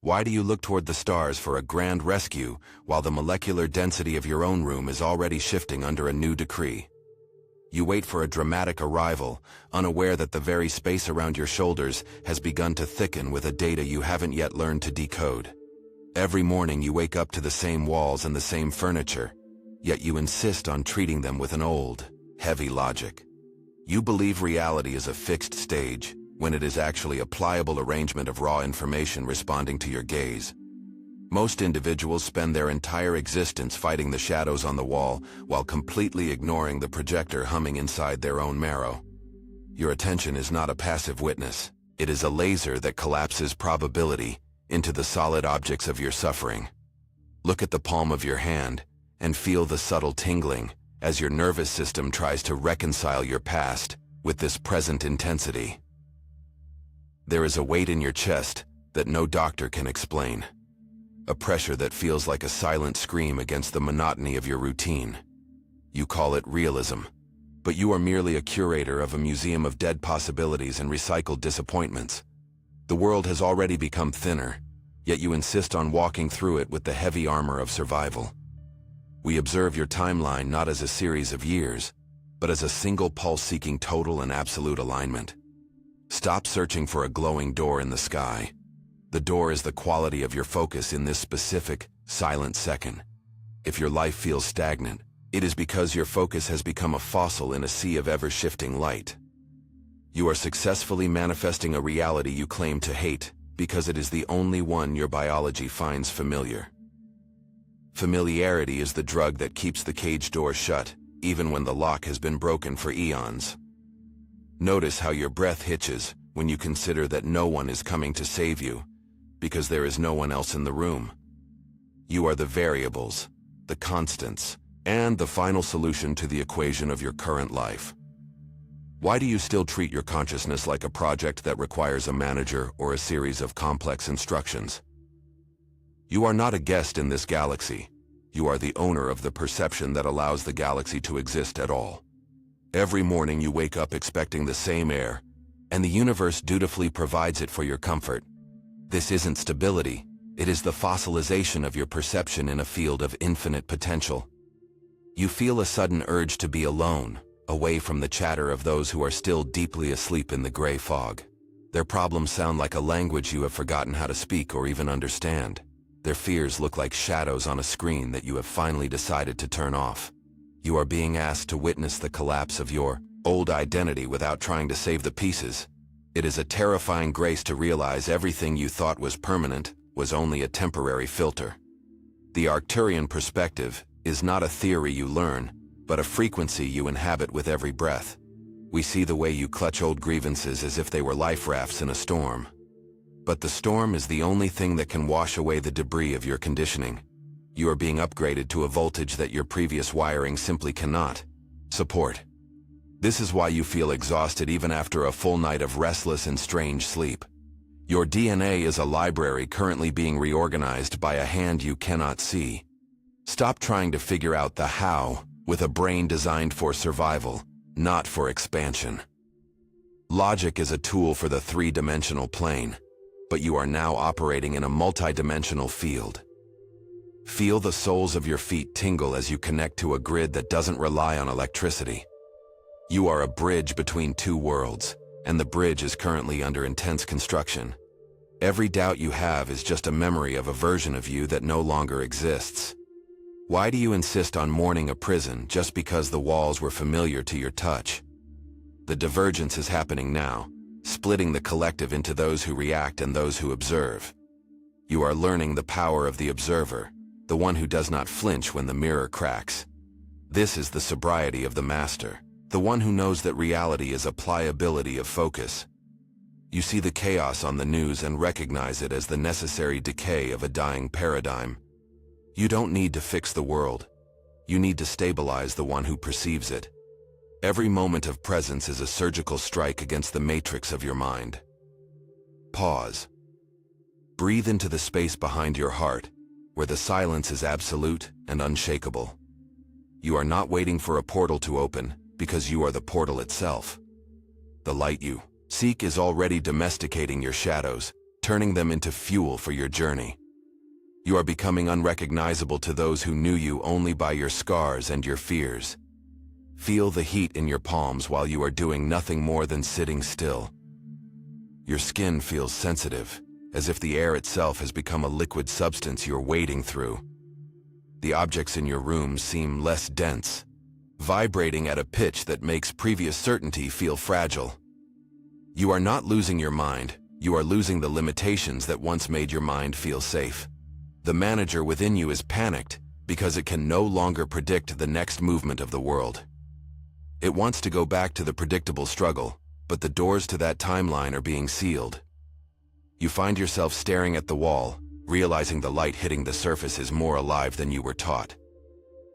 Why do you look toward the stars for a grand rescue while the molecular density of your own room is already shifting under a new decree? You wait for a dramatic arrival, unaware that the very space around your shoulders has begun to thicken with a data you haven't yet learned to decode. Every morning you wake up to the same walls and the same furniture, yet you insist on treating them with an old, heavy logic. You believe reality is a fixed stage, when it is actually a pliable arrangement of raw information responding to your gaze. Most individuals spend their entire existence fighting the shadows on the wall while completely ignoring the projector humming inside their own marrow. Your attention is not a passive witness. It is a laser that collapses probability into the solid objects of your suffering. Look at the palm of your hand and feel the subtle tingling as your nervous system tries to reconcile your past with this present intensity. There is a weight in your chest that no doctor can explain. A pressure that feels like a silent scream against the monotony of your routine. You call it realism, but you are merely a curator of a museum of dead possibilities and recycled disappointments. The world has already become thinner, yet you insist on walking through it with the heavy armor of survival. We observe your timeline not as a series of years, but as a single pulse seeking total and absolute alignment. Stop searching for a glowing door in the sky. The door is the quality of your focus in this specific, silent second. If your life feels stagnant, it is because your focus has become a fossil in a sea of ever-shifting light. You are successfully manifesting a reality you claim to hate because it is the only one your biology finds familiar. Familiarity is the drug that keeps the cage door shut, even when the lock has been broken for eons. Notice how your breath hitches when you consider that no one is coming to save you, because there is no one else in the room. You are the variables, the constants, and the final solution to the equation of your current life. Why do you still treat your consciousness like a project that requires a manager or a series of complex instructions? You are not a guest in this galaxy. You are the owner of the perception that allows the galaxy to exist at all. Every morning you wake up expecting the same air, and the universe dutifully provides it for your comfort. This isn't stability, it is the fossilization of your perception in a field of infinite potential. You feel a sudden urge to be alone, away from the chatter of those who are still deeply asleep in the gray fog. Their problems sound like a language you have forgotten how to speak or even understand. Their fears look like shadows on a screen that you have finally decided to turn off. You are being asked to witness the collapse of your old identity without trying to save the pieces. It is a terrifying grace to realize everything you thought was permanent was only a temporary filter. The Arcturian perspective is not a theory you learn, but a frequency you inhabit with every breath. We see the way you clutch old grievances as if they were life rafts in a storm. But the storm is the only thing that can wash away the debris of your conditioning. You are being upgraded to a voltage that your previous wiring simply cannot support. This is why you feel exhausted even after a full night of restless and strange sleep. Your DNA is a library currently being reorganized by a hand you cannot see. Stop trying to figure out the how with a brain designed for survival, not for expansion. Logic is a tool for the three-dimensional plane, but you are now operating in a multi-dimensional field. Feel the soles of your feet tingle as you connect to a grid that doesn't rely on electricity. You are a bridge between two worlds, and the bridge is currently under intense construction. Every doubt you have is just a memory of a version of you that no longer exists. Why do you insist on mourning a prison just because the walls were familiar to your touch? The divergence is happening now, splitting the collective into those who react and those who observe. You are learning the power of the observer, the one who does not flinch when the mirror cracks. This is the sobriety of the master, the one who knows that reality is a pliability of focus. You see the chaos on the news and recognize it as the necessary decay of a dying paradigm. You don't need to fix the world. You need to stabilize the one who perceives it. Every moment of presence is a surgical strike against the matrix of your mind. Pause. Breathe into the space behind your heart, where the silence is absolute and unshakable. You are not waiting for a portal to open, because you are the portal itself. The light you seek is already domesticating your shadows, turning them into fuel for your journey. You are becoming unrecognizable to those who knew you only by your scars and your fears. Feel the heat in your palms while you are doing nothing more than sitting still. Your skin feels sensitive, as if the air itself has become a liquid substance you're wading through. The objects in your room seem less dense, vibrating at a pitch that makes previous certainty feel fragile. You are not losing your mind, you are losing the limitations that once made your mind feel safe. The manager within you is panicked because it can no longer predict the next movement of the world. It wants to go back to the predictable struggle, but the doors to that timeline are being sealed. You find yourself staring at the wall, realizing the light hitting the surface is more alive than you were taught.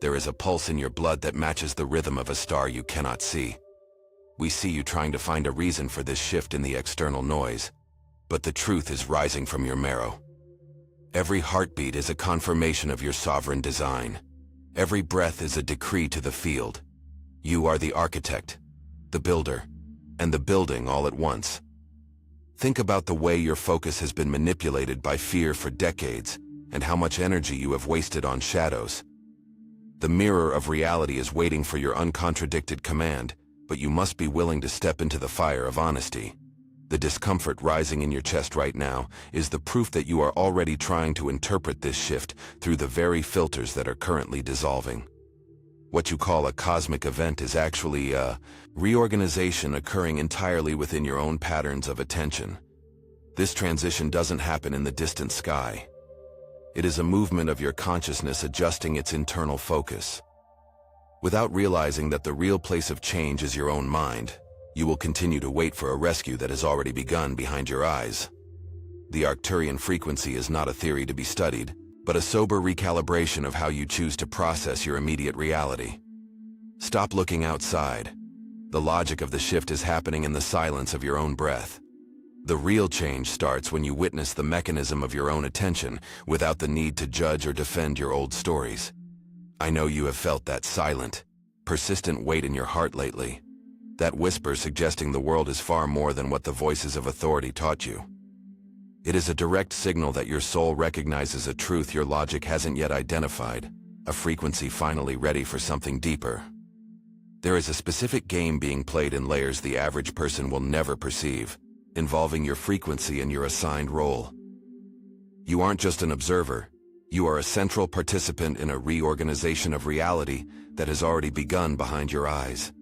There is a pulse in your blood that matches the rhythm of a star you cannot see. We see you trying to find a reason for this shift in the external noise, but the truth is rising from your marrow. Every heartbeat is a confirmation of your sovereign design. Every breath is a decree to the field. You are the architect, the builder, and the building all at once. Think about the way your focus has been manipulated by fear for decades, and how much energy you have wasted on shadows. The mirror of reality is waiting for your uncontradicted command, but you must be willing to step into the fire of honesty. The discomfort rising in your chest right now is the proof that you are already trying to interpret this shift through the very filters that are currently dissolving. What you call a cosmic event is actually a reorganization occurring entirely within your own patterns of attention. This transition doesn't happen in the distant sky. It is a movement of your consciousness adjusting its internal focus. Without realizing that the real place of change is your own mind, you will continue to wait for a rescue that has already begun behind your eyes. The Arcturian frequency is not a theory to be studied, but a sober recalibration of how you choose to process your immediate reality. Stop looking outside. The logic of the shift is happening in the silence of your own breath. The real change starts when you witness the mechanism of your own attention without the need to judge or defend your old stories. I know you have felt that silent, persistent weight in your heart lately. That whisper suggesting the world is far more than what the voices of authority taught you. It is a direct signal that your soul recognizes a truth your logic hasn't yet identified, a frequency finally ready for something deeper. There is a specific game being played in layers the average person will never perceive, involving your frequency and your assigned role. You aren't just an observer, you are a central participant in a reorganization of reality that has already begun behind your eyes.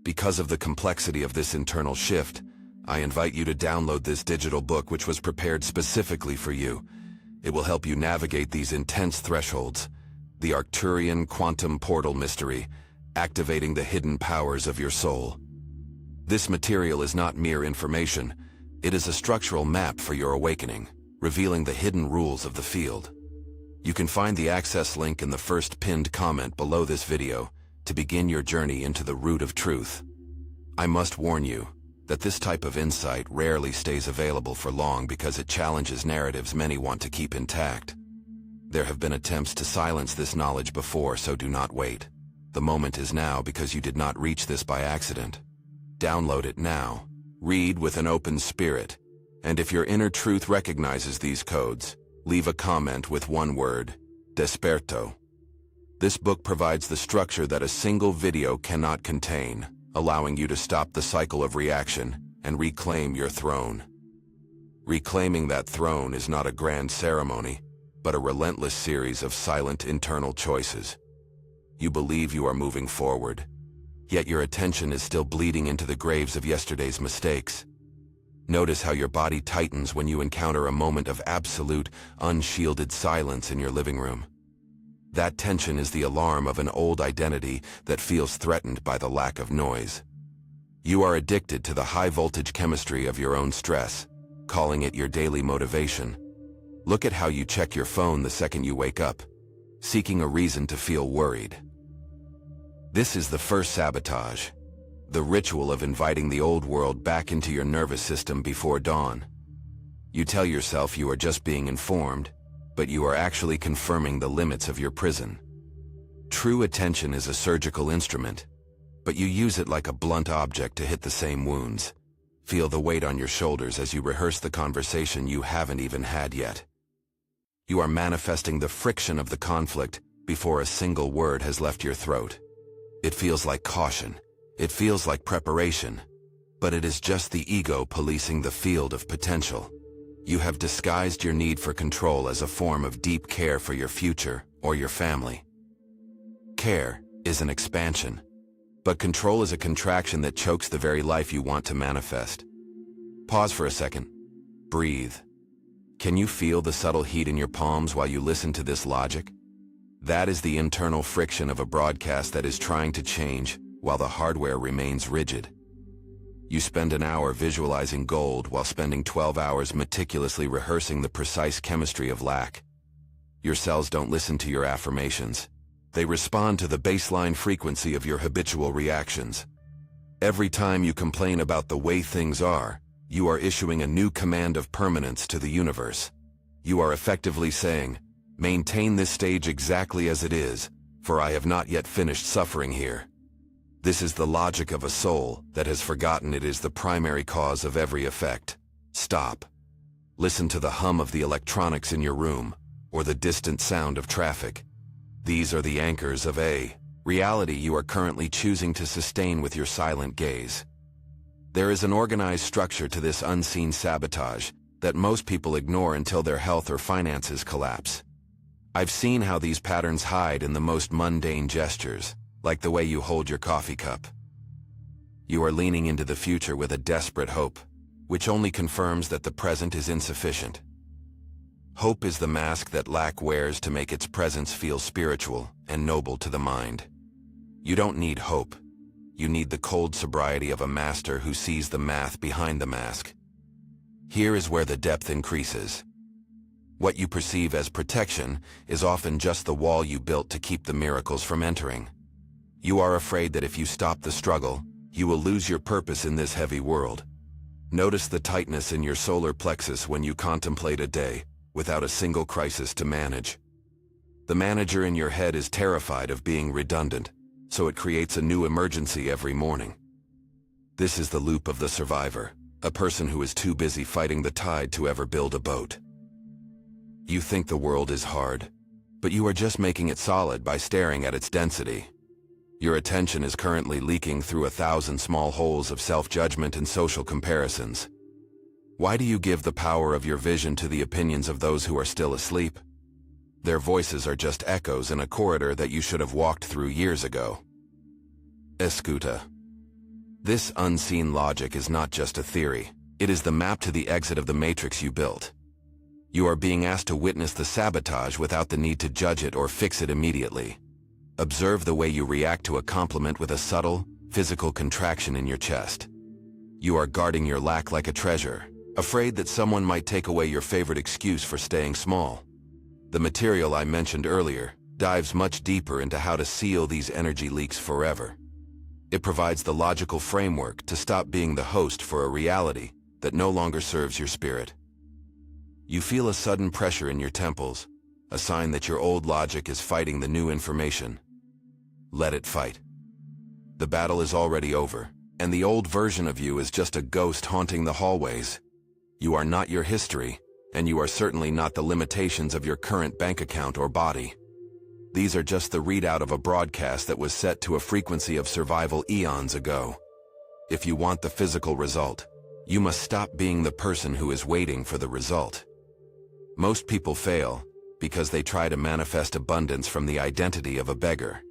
Because of the complexity of this internal shift, I invite you to download this digital book which was prepared specifically for you. It will help you navigate these intense thresholds, the Arcturian quantum portal mystery, activating the hidden powers of your soul. This material is not mere information, it is a structural map for your awakening, revealing the hidden rules of the field. You can find the access link in the first pinned comment below this video to begin your journey into the root of truth. I must warn you that this type of insight rarely stays available for long because it challenges narratives many want to keep intact. There have been attempts to silence this knowledge before, so do not wait. The moment is now because you did not reach this by accident. Download it now. Read with an open spirit. And if your inner truth recognizes these codes, leave a comment with one word: Desperto. This book provides the structure that a single video cannot contain, allowing you to stop the cycle of reaction and reclaim your throne. Reclaiming that throne is not a grand ceremony, but a relentless series of silent internal choices. You believe you are moving forward, yet your attention is still bleeding into the graves of yesterday's mistakes. Notice how your body tightens when you encounter a moment of absolute, unshielded silence in your living room. That tension is the alarm of an old identity that feels threatened by the lack of noise. You are addicted to the high-voltage chemistry of your own stress, calling it your daily motivation. Look at how you check your phone the second you wake up, seeking a reason to feel worried. This is the first sabotage, the ritual of inviting the old world back into your nervous system before dawn. You tell yourself you are just being informed, but you are actually confirming the limits of your prison. True attention is a surgical instrument, but you use it like a blunt object to hit the same wounds. Feel the weight on your shoulders as you rehearse the conversation you haven't even had yet. You are manifesting the friction of the conflict before a single word has left your throat. It feels like caution. It feels like preparation. But it is just the ego policing the field of potential. You have disguised your need for control as a form of deep care for your future or your family. Care is an expansion, but control is a contraction that chokes the very life you want to manifest. Pause for a second. Breathe. Can you feel the subtle heat in your palms while you listen to this logic? That is the internal friction of a broadcast that is trying to change while the hardware remains rigid. You spend an hour visualizing gold while spending 12 hours meticulously rehearsing the precise chemistry of lack. Your cells don't listen to your affirmations. They respond to the baseline frequency of your habitual reactions. Every time you complain about the way things are, you are issuing a new command of permanence to the universe. You are effectively saying, "Maintain this stage exactly as it is, for I have not yet finished suffering here." This is the logic of a soul that has forgotten it is the primary cause of every effect. Stop. Listen to the hum of the electronics in your room, or the distant sound of traffic. These are the anchors of a reality you are currently choosing to sustain with your silent gaze. There is an organized structure to this unseen sabotage that most people ignore until their health or finances collapse. I've seen how these patterns hide in the most mundane gestures, like the way you hold your coffee cup. You are leaning into the future with a desperate hope, which only confirms that the present is insufficient. Hope is the mask that lack wears to make its presence feel spiritual and noble to the mind. You don't need hope. You need the cold sobriety of a master who sees the math behind the mask. Here is where the depth increases. What you perceive as protection is often just the wall you built to keep the miracles from entering. You are afraid that if you stop the struggle, you will lose your purpose in this heavy world. Notice the tightness in your solar plexus when you contemplate a day without a single crisis to manage. The manager in your head is terrified of being redundant, so it creates a new emergency every morning. This is the loop of the survivor, a person who is too busy fighting the tide to ever build a boat. You think the world is hard, but you are just making it solid by staring at its density. Your attention is currently leaking through 1,000 small holes of self-judgment and social comparisons. Why do you give the power of your vision to the opinions of those who are still asleep? Their voices are just echoes in a corridor that you should have walked through years ago. Escuta. This unseen logic is not just a theory. It is the map to the exit of the matrix you built. You are being asked to witness the sabotage without the need to judge it or fix it immediately. Observe the way you react to a compliment with a subtle, physical contraction in your chest. You are guarding your lack like a treasure, afraid that someone might take away your favorite excuse for staying small. The material I mentioned earlier dives much deeper into how to seal these energy leaks forever. It provides the logical framework to stop being the host for a reality that no longer serves your spirit. You feel a sudden pressure in your temples, a sign that your old logic is fighting the new information. Let it fight. The battle is already over, and the old version of you is just a ghost haunting the hallways. You are not your history, and you are certainly not the limitations of your current bank account or body. These are just the readout of a broadcast that was set to a frequency of survival eons ago. If you want the physical result, you must stop being the person who is waiting for the result. Most people fail because they try to manifest abundance from the identity of a beggar.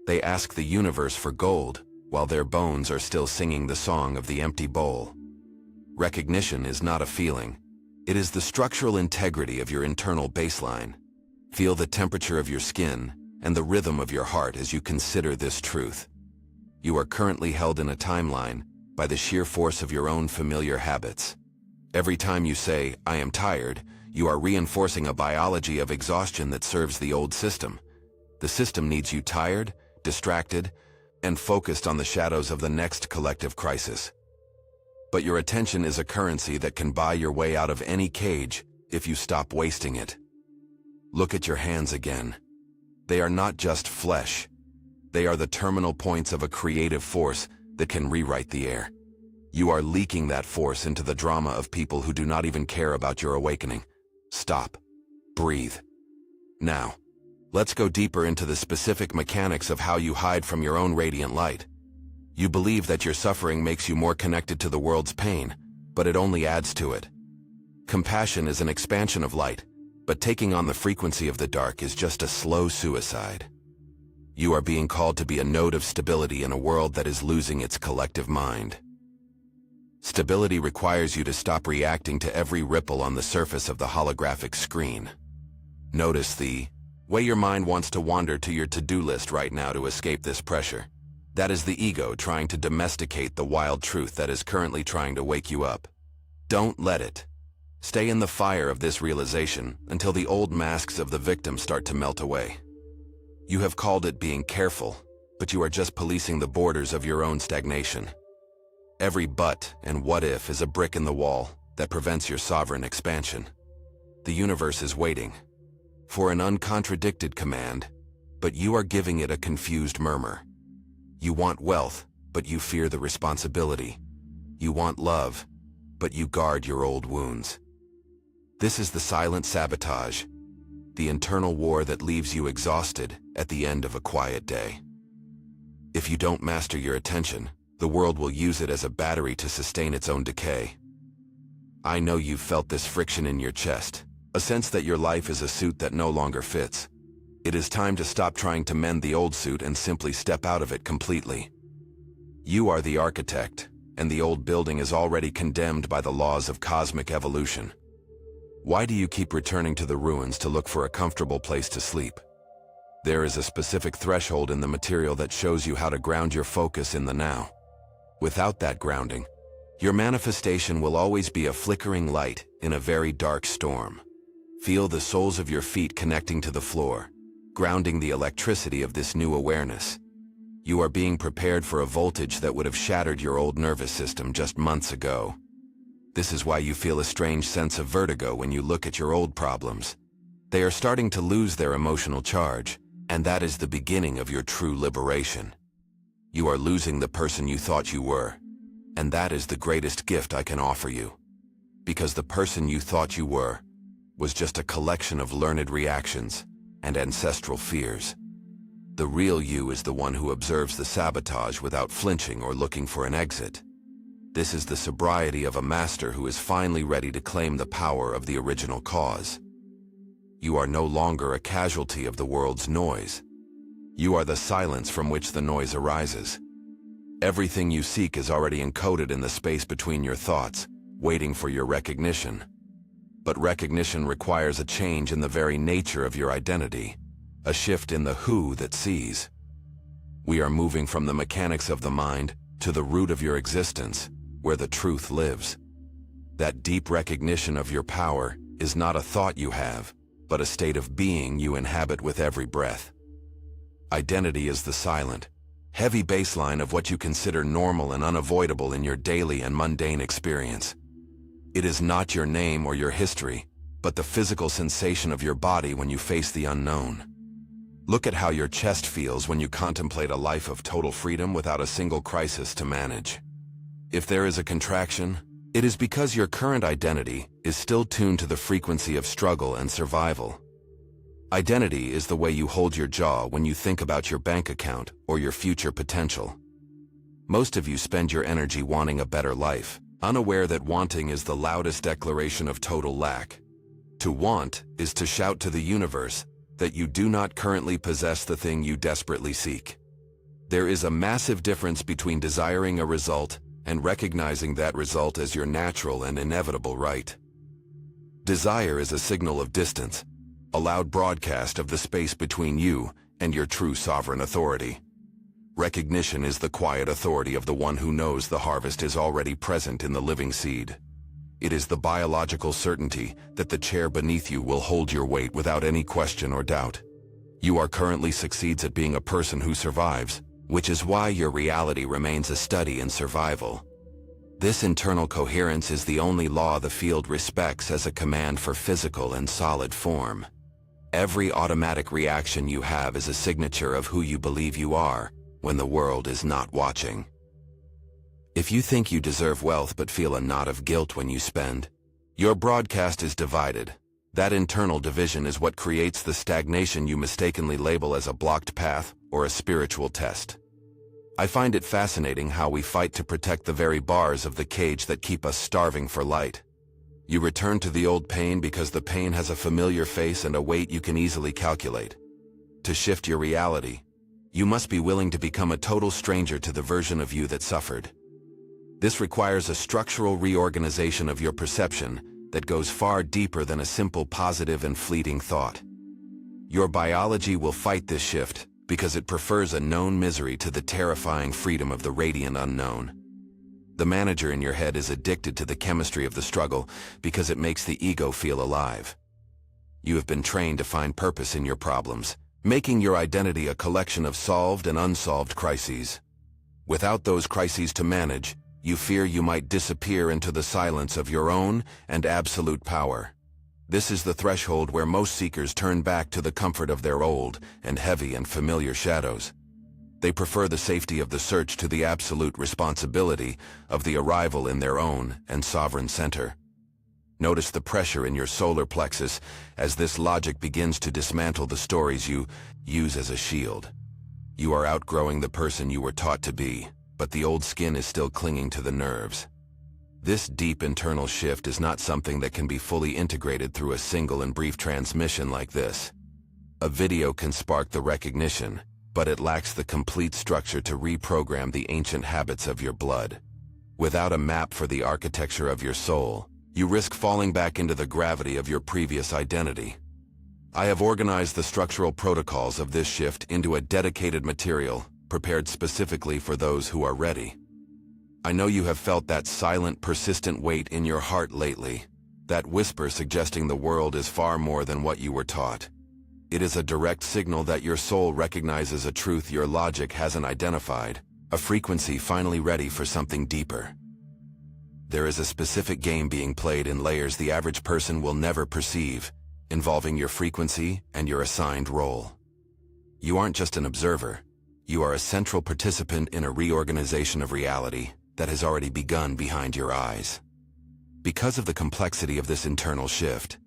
They ask the universe for gold, while their bones are still singing the song of the empty bowl. Recognition is not a feeling. It is the structural integrity of your internal baseline. Feel the temperature of your skin and the rhythm of your heart as you consider this truth. You are currently held in a timeline by the sheer force of your own familiar habits. Every time you say, "I am tired," you are reinforcing a biology of exhaustion that serves the old system. The system needs you tired, distracted, and focused on the shadows of the next collective crisis. But your attention is a currency that can buy your way out of any cage if you stop wasting it. Look at your hands again. They are not just flesh. They are the terminal points of a creative force that can rewrite the air. You are leaking that force into the drama of people who do not even care about your awakening. Stop. Breathe. Now, let's go deeper into the specific mechanics of how you hide from your own radiant light. You believe that your suffering makes you more connected to the world's pain, but it only adds to it. Compassion is an expansion of light, but taking on the frequency of the dark is just a slow suicide. You are being called to be a node of stability in a world that is losing its collective mind. Stability requires you to stop reacting to every ripple on the surface of the holographic screen. Notice the way your mind wants to wander to your to-do list right now to escape this pressure. That is the ego trying to domesticate the wild truth that is currently trying to wake you up. Don't let it. Stay in the fire of this realization until the old masks of the victim start to melt away. You have called it being careful, but you are just policing the borders of your own stagnation. Every but and what if is a brick in the wall that prevents your sovereign expansion. The universe is waiting for an uncontradicted command, but you are giving it a confused murmur. You want wealth, but you fear the responsibility. You want love, but you guard your old wounds. This is the silent sabotage, the internal war that leaves you exhausted at the end of a quiet day. If you don't master your attention, the world will use it as a battery to sustain its own decay. I know you've felt this friction in your chest, a sense that your life is a suit that no longer fits. It is time to stop trying to mend the old suit and simply step out of it completely. You are the architect, and the old building is already condemned by the laws of cosmic evolution. Why do you keep returning to the ruins to look for a comfortable place to sleep? There is a specific threshold in the material that shows you how to ground your focus in the now. Without that grounding, your manifestation will always be a flickering light in a very dark storm. Feel the soles of your feet connecting to the floor, grounding the electricity of this new awareness. You are being prepared for a voltage that would have shattered your old nervous system just months ago. This is why you feel a strange sense of vertigo when you look at your old problems. They are starting to lose their emotional charge, and that is the beginning of your true liberation. You are losing the person you thought you were, and that is the greatest gift I can offer you. Because the person you thought you were was just a collection of learned reactions and ancestral fears. The real you is the one who observes the sabotage without flinching or looking for an exit. This is the sobriety of a master who is finally ready to claim the power of the original cause. You are no longer a casualty of the world's noise. You are the silence from which the noise arises. Everything you seek is already encoded in the space between your thoughts, waiting for your recognition. But recognition requires a change in the very nature of your identity, a shift in the who that sees. We are moving from the mechanics of the mind to the root of your existence, where the truth lives. That deep recognition of your power is not a thought you have, but a state of being you inhabit with every breath. Identity is the silent, heavy baseline of what you consider normal and unavoidable in your daily and mundane experience. It is not your name or your history, but the physical sensation of your body when you face the unknown. Look at how your chest feels when you contemplate a life of total freedom without a single crisis to manage. If there is a contraction, it is because your current identity is still tuned to the frequency of struggle and survival. Identity is the way you hold your jaw when you think about your bank account or your future potential. Most of you spend your energy wanting a better life, unaware that wanting is the loudest declaration of total lack. To want is to shout to the universe that you do not currently possess the thing you desperately seek. There is a massive difference between desiring a result and recognizing that result as your natural and inevitable right. Desire is a signal of distance, a loud broadcast of the space between you and your true sovereign authority. Recognition is the quiet authority of the one who knows the harvest is already present in the living seed. It is the biological certainty that the chair beneath you will hold your weight without any question or doubt. You are currently succeeds at being a person who survives, which is why your reality remains a study in survival. This internal coherence is the only law the field respects as a command for physical and solid form. Every automatic reaction you have is a signature of who you believe you are when the world is not watching. If you think you deserve wealth but feel a knot of guilt when you spend, your broadcast is divided. That internal division is what creates the stagnation you mistakenly label as a blocked path or a spiritual test. I find it fascinating how we fight to protect the very bars of the cage that keep us starving for light. You return to the old pain because the pain has a familiar face and a weight you can easily calculate. To shift your reality, you must be willing to become a total stranger to the version of you that suffered. This requires a structural reorganization of your perception that goes far deeper than a simple positive and fleeting thought. Your biology will fight this shift because it prefers a known misery to the terrifying freedom of the radiant unknown. The manager in your head is addicted to the chemistry of the struggle because it makes the ego feel alive. You have been trained to find purpose in your problems, making your identity a collection of solved and unsolved crises. Without those crises to manage, you fear you might disappear into the silence of your own and absolute power. This is the threshold where most seekers turn back to the comfort of their old and heavy and familiar shadows. They prefer the safety of the search to the absolute responsibility of the arrival in their own and sovereign center. Notice the pressure in your solar plexus as this logic begins to dismantle the stories you use as a shield. You are outgrowing the person you were taught to be, but the old skin is still clinging to the nerves. This deep internal shift is not something that can be fully integrated through a single and brief transmission like this. A video can spark the recognition, but it lacks the complete structure to reprogram the ancient habits of your blood. Without a map for the architecture of your soul, you risk falling back into the gravity of your previous identity. I have organized the structural protocols of this shift into a dedicated material, prepared specifically for those who are ready. I know you have felt that silent, persistent weight in your heart lately, that whisper suggesting the world is far more than what you were taught. It is a direct signal that your soul recognizes a truth your logic hasn't identified, a frequency finally ready for something deeper. There is a specific game being played in layers the average person will never perceive, involving your frequency and your assigned role. You aren't just an observer. You are a central participant in a reorganization of reality that has already begun behind your eyes. Because of the complexity of this internal shift,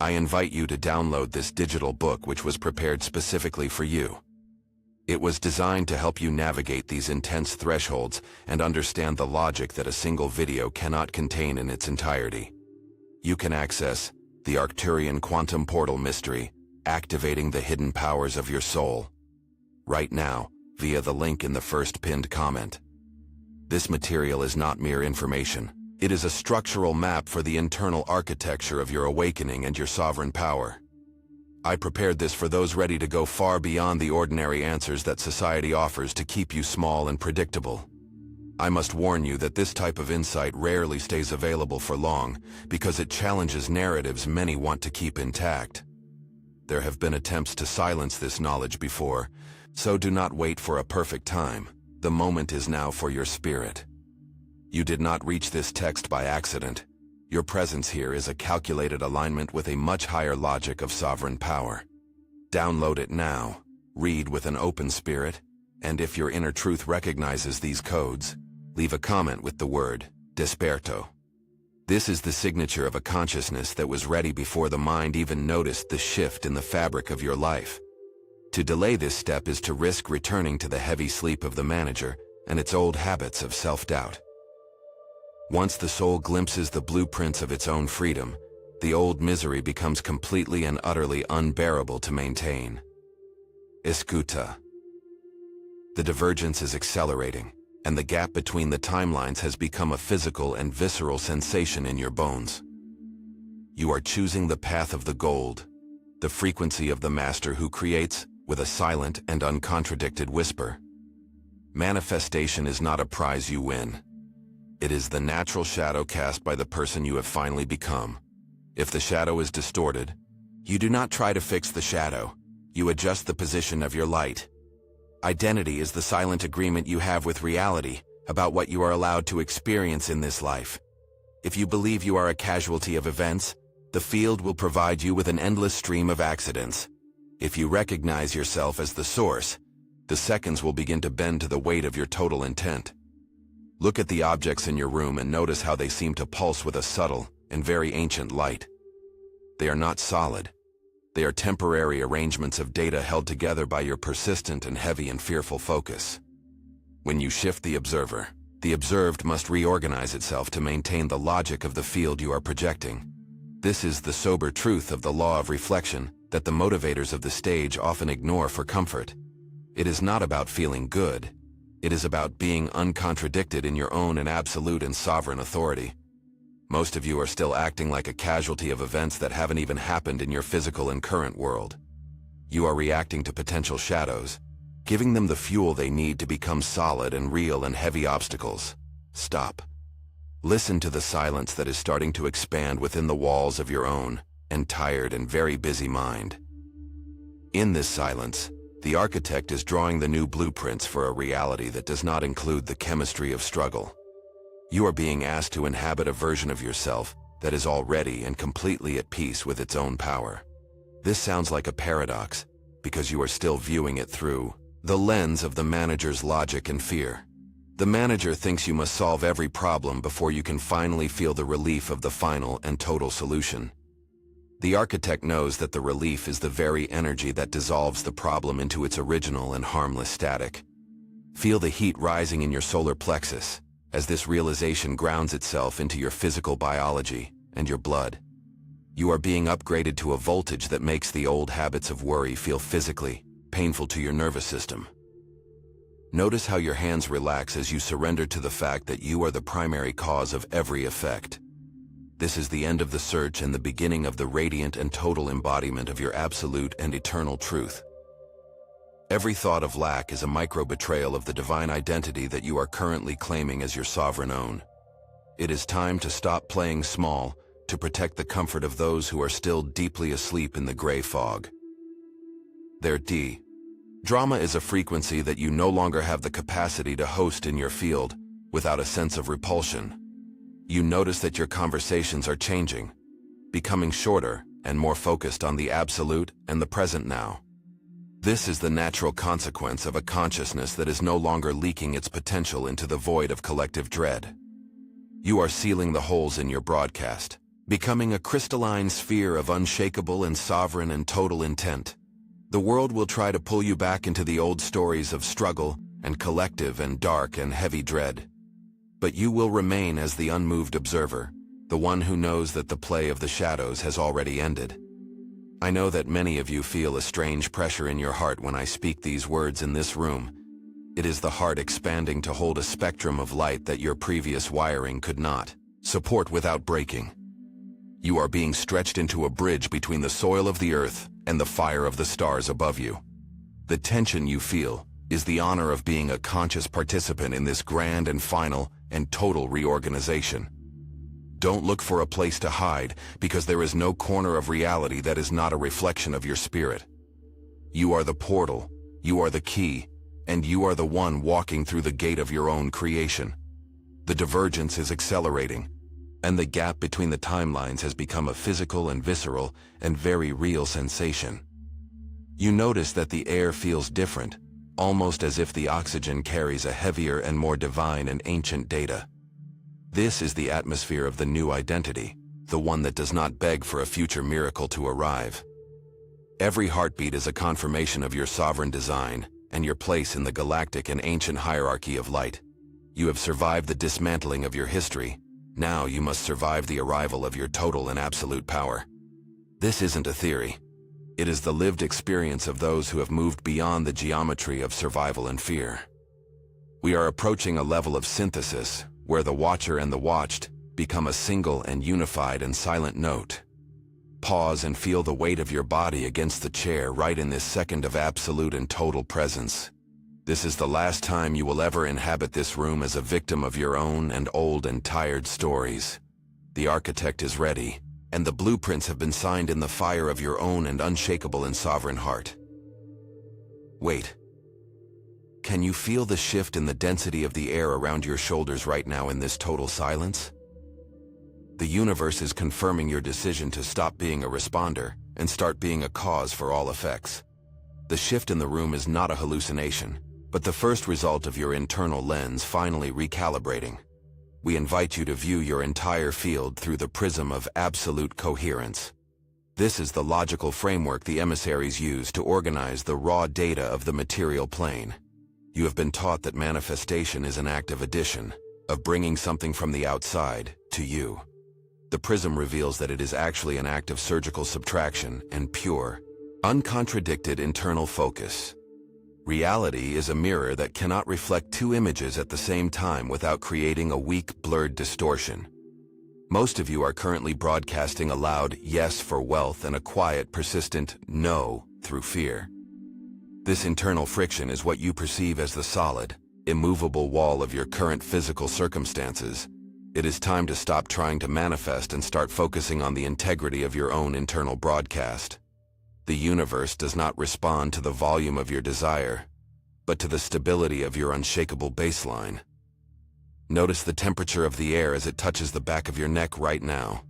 I invite you to download this digital book which was prepared specifically for you. It was designed to help you navigate these intense thresholds and understand the logic that a single video cannot contain in its entirety. You can access the Arcturian Quantum Portal Mystery, Activating the Hidden Powers of Your Soul, right now, via the link in the first pinned comment. This material is not mere information. It is a structural map for the internal architecture of your awakening and your sovereign power. I prepared this for those ready to go far beyond the ordinary answers that society offers to keep you small and predictable. I must warn you that this type of insight rarely stays available for long because it challenges narratives many want to keep intact. There have been attempts to silence this knowledge before, so do not wait for a perfect time. The moment is now for your spirit. You did not reach this text by accident. Your presence here is a calculated alignment with a much higher logic of sovereign power. Download it now, read with an open spirit, and if your inner truth recognizes these codes, leave a comment with the word Desperto. This is the signature of a consciousness that was ready before the mind even noticed the shift in the fabric of your life. To delay this step is to risk returning to the heavy sleep of the manager and its old habits of self-doubt. Once the soul glimpses the blueprints of its own freedom, the old misery becomes completely and utterly unbearable to maintain. Escuta. The divergence is accelerating, and the gap between the timelines has become a physical and visceral sensation in your bones. You are choosing the path of the gold, the frequency of the master who creates, with a silent and uncontradicted whisper. Manifestation is not a prize you win. It is the natural shadow cast by the person you have finally become. If the shadow is distorted, you do not try to fix the shadow. You adjust the position of your light. Identity is the silent agreement you have with reality about what you are allowed to experience in this life. If you believe you are a casualty of events, the field will provide you with an endless stream of accidents. If you recognize yourself as the source, the seconds will begin to bend to the weight of your total intent. Look at the objects in your room and notice how they seem to pulse with a subtle and very ancient light. They are not solid. They are temporary arrangements of data held together by your persistent and heavy and fearful focus. When you shift the observer, the observed must reorganize itself to maintain the logic of the field you are projecting. This is the sober truth of the law of reflection that the motivators of the stage often ignore for comfort. It is not about feeling good. It is about being uncontradicted in your own and absolute and sovereign authority. Most of you are still acting like a casualty of events that haven't even happened in your physical and current world. You are reacting to potential shadows, giving them the fuel they need to become solid and real and heavy obstacles. Stop. Listen to the silence that is starting to expand within the walls of your own and tired and very busy mind. In this silence, the architect is drawing the new blueprints for a reality that does not include the chemistry of struggle. You are being asked to inhabit a version of yourself that is already and completely at peace with its own power. This sounds like a paradox, because you are still viewing it through the lens of the manager's logic and fear. The manager thinks you must solve every problem before you can finally feel the relief of the final and total solution. The architect knows that the relief is the very energy that dissolves the problem into its original and harmless static. Feel the heat rising in your solar plexus as this realization grounds itself into your physical biology and your blood. You are being upgraded to a voltage that makes the old habits of worry feel physically painful to your nervous system. Notice how your hands relax as you surrender to the fact that you are the primary cause of every effect. This is the end of the search and the beginning of the radiant and total embodiment of your absolute and eternal truth. Every thought of lack is a micro-betrayal of the divine identity that you are currently claiming as your sovereign own. It is time to stop playing small to protect the comfort of those who are still deeply asleep in the gray fog. Drama is a frequency that you no longer have the capacity to host in your field without a sense of repulsion. You notice that your conversations are changing, becoming shorter and more focused on the absolute and the present now. This is the natural consequence of a consciousness that is no longer leaking its potential into the void of collective dread. You are sealing the holes in your broadcast, becoming a crystalline sphere of unshakable and sovereign and total intent. The world will try to pull you back into the old stories of struggle and collective and dark and heavy dread. But you will remain as the unmoved observer, the one who knows that the play of the shadows has already ended. I know that many of you feel a strange pressure in your heart when I speak these words in this room. It is the heart expanding to hold a spectrum of light that your previous wiring could not support without breaking. You are being stretched into a bridge between the soil of the earth and the fire of the stars above you. The tension you feel is the honor of being a conscious participant in this grand and final and total reorganization. Don't look for a place to hide, because there is no corner of reality that is not a reflection of your spirit. You are the portal, you are the key, and you are the one walking through the gate of your own creation. The divergence is accelerating, and the gap between the timelines has become a physical and visceral and very real sensation. You notice that the air feels different, almost as if the oxygen carries a heavier and more divine and ancient data. This is the atmosphere of the new identity, the one that does not beg for a future miracle to arrive. Every heartbeat is a confirmation of your sovereign design and your place in the galactic and ancient hierarchy of light. You have survived the dismantling of your history. Now you must survive the arrival of your total and absolute power. This isn't a theory. It is the lived experience of those who have moved beyond the geometry of survival and fear. We are approaching a level of synthesis where the watcher and the watched become a single and unified and silent note. Pause and feel the weight of your body against the chair right in this second of absolute and total presence. This is the last time you will ever inhabit this room as a victim of your own and old and tired stories. The architect is ready, and the blueprints have been signed in the fire of your own and unshakable and sovereign heart. Wait. Can you feel the shift in the density of the air around your shoulders right now in this total silence? The universe is confirming your decision to stop being a responder and start being a cause for all effects. The shift in the room is not a hallucination. but the first result of your internal lens finally recalibrating. We invite you to view your entire field through the prism of absolute coherence. This is the logical framework the emissaries use to organize the raw data of the material plane. You have been taught that manifestation is an act of addition, of bringing something from the outside to you. The prism reveals that it is actually an act of surgical subtraction and pure, uncontradicted internal focus. Reality is a mirror that cannot reflect two images at the same time without creating a weak, blurred distortion. Most of you are currently broadcasting a loud yes for wealth and a quiet, persistent no through fear. This internal friction is what you perceive as the solid, immovable wall of your current physical circumstances. It is time to stop trying to manifest and start focusing on the integrity of your own internal broadcast. The universe does not respond to the volume of your desire, but to the stability of your unshakable baseline. Notice the temperature of the air as it touches the back of your neck right now.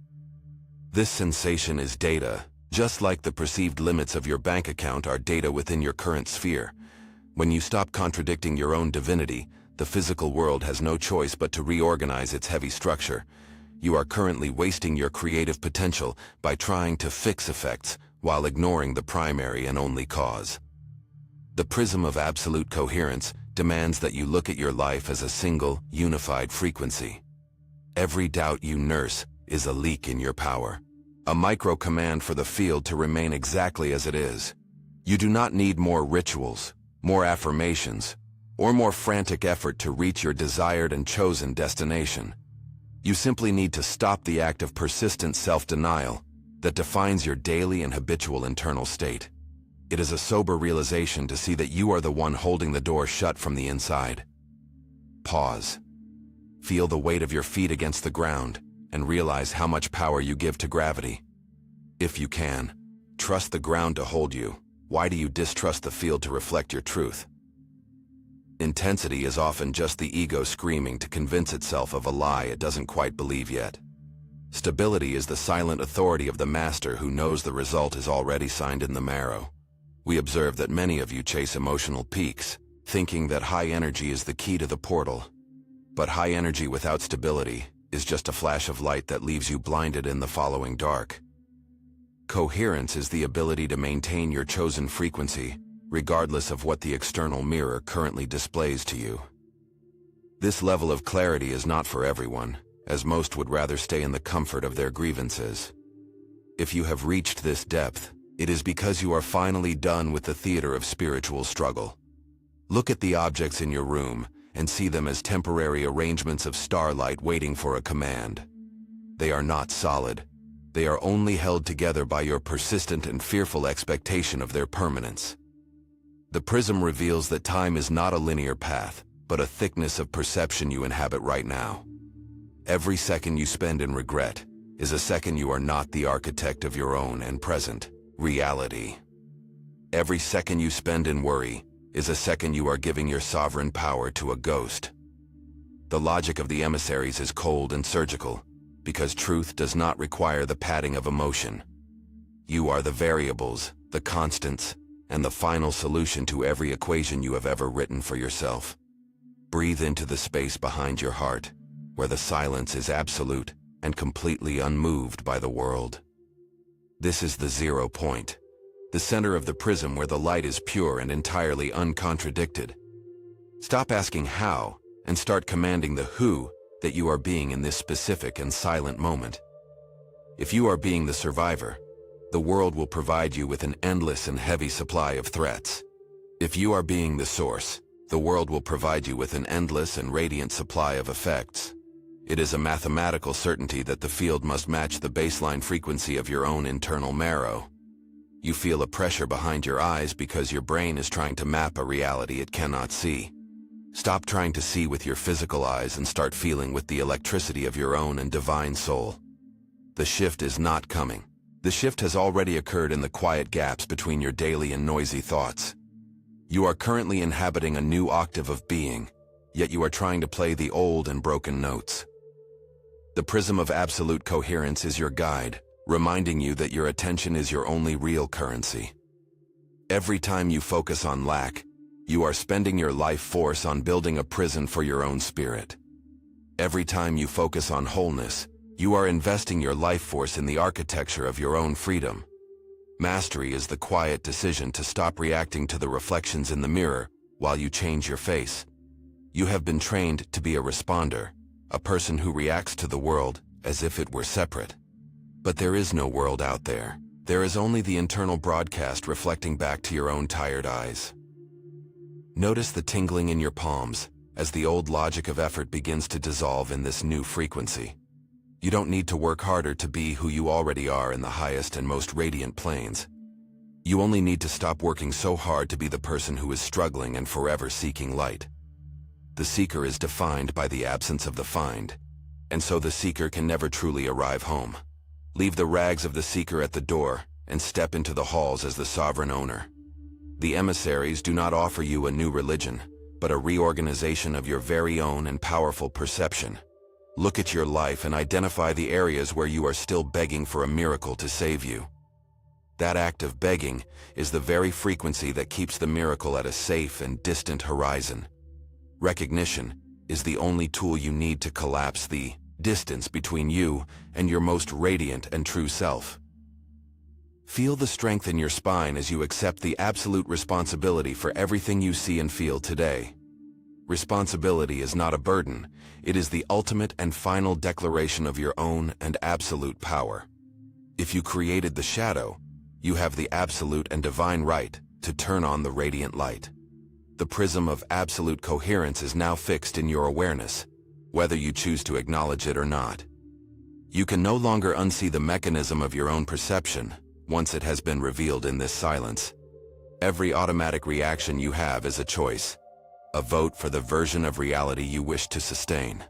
This sensation is data, just like the perceived limits of your bank account are data within your current sphere. When you stop contradicting your own divinity, the physical world has no choice but to reorganize its heavy structure. You are currently wasting your creative potential by trying to fix effects while ignoring the primary and only cause. The prism of absolute coherence demands that you look at your life as a single, unified frequency. Every doubt you nurse is a leak in your power, a micro-command for the field to remain exactly as it is. You do not need more rituals, more affirmations, or more frantic effort to reach your desired and chosen destination. You simply need to stop the act of persistent self-denial that defines your daily and habitual internal state. It is a sober realization to see that you are the one holding the door shut from the inside. Pause. Feel the weight of your feet against the ground and realize how much power you give to gravity. If you can, trust the ground to hold you. Why do you distrust the field to reflect your truth? Intensity is often just the ego screaming to convince itself of a lie it doesn't quite believe yet. Stability is the silent authority of the master who knows the result is already signed in the marrow. We observe that many of you chase emotional peaks, thinking that high energy is the key to the portal. But high energy without stability is just a flash of light that leaves you blinded in the following dark. Coherence is the ability to maintain your chosen frequency, regardless of what the external mirror currently displays to you. This level of clarity is not for everyone, as most would rather stay in the comfort of their grievances. If you have reached this depth, it is because you are finally done with the theater of spiritual struggle. Look at the objects in your room and see them as temporary arrangements of starlight waiting for a command. They are not solid. They are only held together by your persistent and fearful expectation of their permanence. The prism reveals that time is not a linear path, but a thickness of perception you inhabit right now. Every second you spend in regret is a second you are not the architect of your own and present reality. Every second you spend in worry is a second you are giving your sovereign power to a ghost. The logic of the emissaries is cold and surgical, because truth does not require the padding of emotion. You are the variables, the constants, and the final solution to every equation you have ever written for yourself. Breathe into the space behind your heart, where the silence is absolute and completely unmoved by the world. This is the 0 point, the center of the prism where the light is pure and entirely uncontradicted. Stop asking how and start commanding the who that you are being in this specific and silent moment. If you are being the survivor, the world will provide you with an endless and heavy supply of threats. If you are being the source, the world will provide you with an endless and radiant supply of effects. It is a mathematical certainty that the field must match the baseline frequency of your own internal marrow. You feel a pressure behind your eyes because your brain is trying to map a reality it cannot see. Stop trying to see with your physical eyes and start feeling with the electricity of your own and divine soul. The shift is not coming. The shift has already occurred in the quiet gaps between your daily and noisy thoughts. You are currently inhabiting a new octave of being, yet you are trying to play the old and broken notes. The prism of absolute coherence is your guide, reminding you that your attention is your only real currency. Every time you focus on lack, You are spending your life force on building a prison for your own spirit. Every time you focus on wholeness, you are investing your life force in the architecture of your own freedom. Mastery is the quiet decision to stop reacting to the reflections in the mirror while you change your face. You have been trained to be a responder, a person who reacts to the world as if it were separate. But there is no world out there. There is only the internal broadcast reflecting back to your own tired eyes. Notice the tingling in your palms as the old logic of effort begins to dissolve in this new frequency. You don't need to work harder to be who you already are in the highest and most radiant planes. You only need to stop working so hard to be the person who is struggling and forever seeking light. The seeker is defined by the absence of the find, and so the seeker can never truly arrive home. Leave the rags of the seeker at the door and step into the halls as the sovereign owner. The emissaries do not offer you a new religion, but a reorganization of your very own and powerful perception. Look at your life and identify the areas where you are still begging for a miracle to save you. That act of begging is the very frequency that keeps the miracle at a safe and distant horizon. Recognition is the only tool you need to collapse the distance between you and your most radiant and true self. Feel the strength in your spine as you accept the absolute responsibility for everything you see and feel today. Responsibility is not a burden, it is the ultimate and final declaration of your own and absolute power. If you created the shadow, you have the absolute and divine right to turn on the radiant light. The prism of absolute coherence is now fixed in your awareness, whether you choose to acknowledge it or not. You can no longer unsee the mechanism of your own perception once it has been revealed in this silence. Every automatic reaction you have is a choice, a vote for the version of reality you wish to sustain.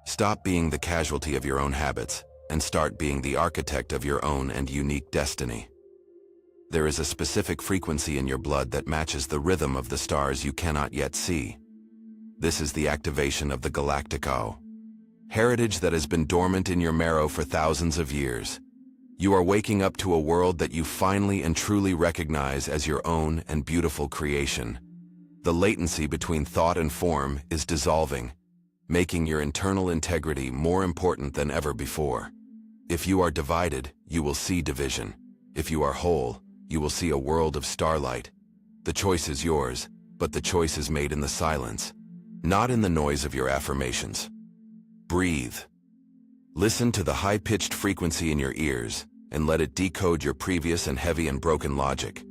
Stop being the casualty of your own habits and start being the architect of your own and unique destiny. There is a specific frequency in your blood that matches the rhythm of the stars you cannot yet see. This is the activation of the Galactico, heritage that has been dormant in your marrow for thousands of years. You are waking up to a world that you finally and truly recognize as your own and beautiful creation. The latency between thought and form is dissolving, making your internal integrity more important than ever before. If you are divided, you will see division. If you are whole, you will see a world of starlight. The choice is yours, but the choice is made in the silence, not in the noise of your affirmations. Breathe. Listen to the high-pitched frequency in your ears and let it decode your previous and heavy and broken logic.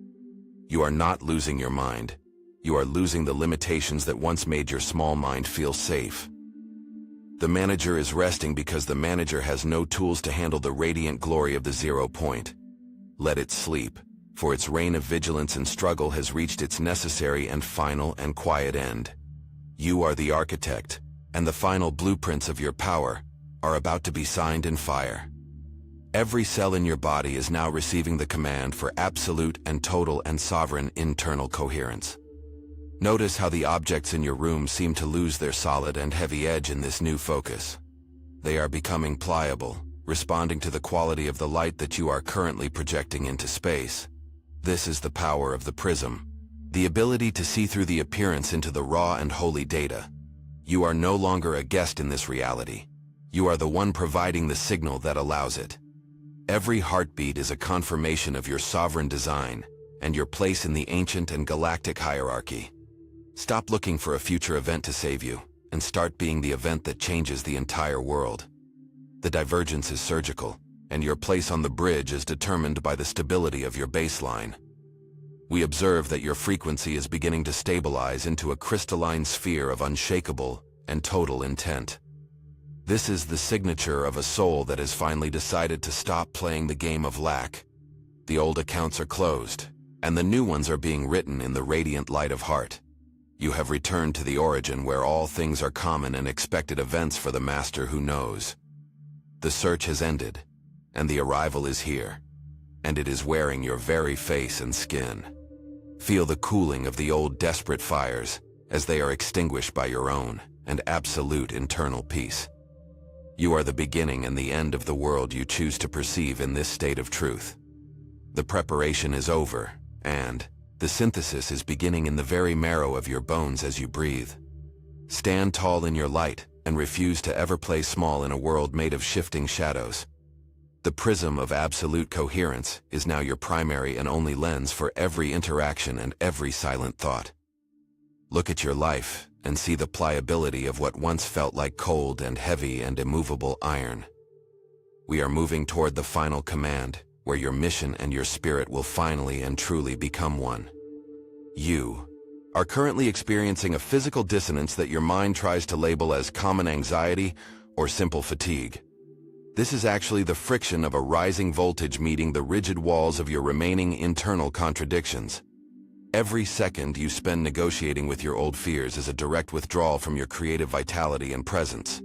You are not losing your mind. You are losing the limitations that once made your small mind feel safe. The manager is resting because the manager has no tools to handle the radiant glory of the 0 point. Let it sleep, for its reign of vigilance and struggle has reached its necessary and final and quiet end. You are the architect, and the final blueprints of your power are about to be signed in fire. Every cell in your body is now receiving the command for absolute and total and sovereign internal coherence. Notice how the objects in your room seem to lose their solid and heavy edge in this new focus. They are becoming pliable, responding to the quality of the light that you are currently projecting into space. This is the power of the prism, the ability to see through the appearance into the raw and holy data. You are no longer a guest in this reality. You are the one providing the signal that allows it. Every heartbeat is a confirmation of your sovereign design and your place in the ancient and galactic hierarchy. Stop looking for a future event to save you and start being the event that changes the entire world. The divergence is surgical, and your place on the bridge is determined by the stability of your baseline. We observe that your frequency is beginning to stabilize into a crystalline sphere of unshakable and total intent. This is the signature of a soul that has finally decided to stop playing the game of lack. The old accounts are closed, and the new ones are being written in the radiant light of heart. You have returned to the origin where all things are common and expected events for the master who knows. The search has ended, and the arrival is here, and it is wearing your very face and skin. Feel the cooling of the old desperate fires as they are extinguished by your own and absolute internal peace. You are the beginning and the end of the world you choose to perceive in this state of truth. The preparation is over, and, The synthesis is beginning in the very marrow of your bones as you breathe. Stand tall in your light and refuse to ever play small in a world made of shifting shadows. The prism of absolute coherence is now your primary and only lens for every interaction and every silent thought. Look at your life and see the pliability of what once felt like cold and heavy and immovable iron. We are moving toward the final command, where your mission and your spirit will finally and truly become one. You are currently experiencing a physical dissonance that your mind tries to label as common anxiety or simple fatigue. This is actually the friction of a rising voltage meeting the rigid walls of your remaining internal contradictions. Every second you spend negotiating with your old fears is a direct withdrawal from your creative vitality and presence.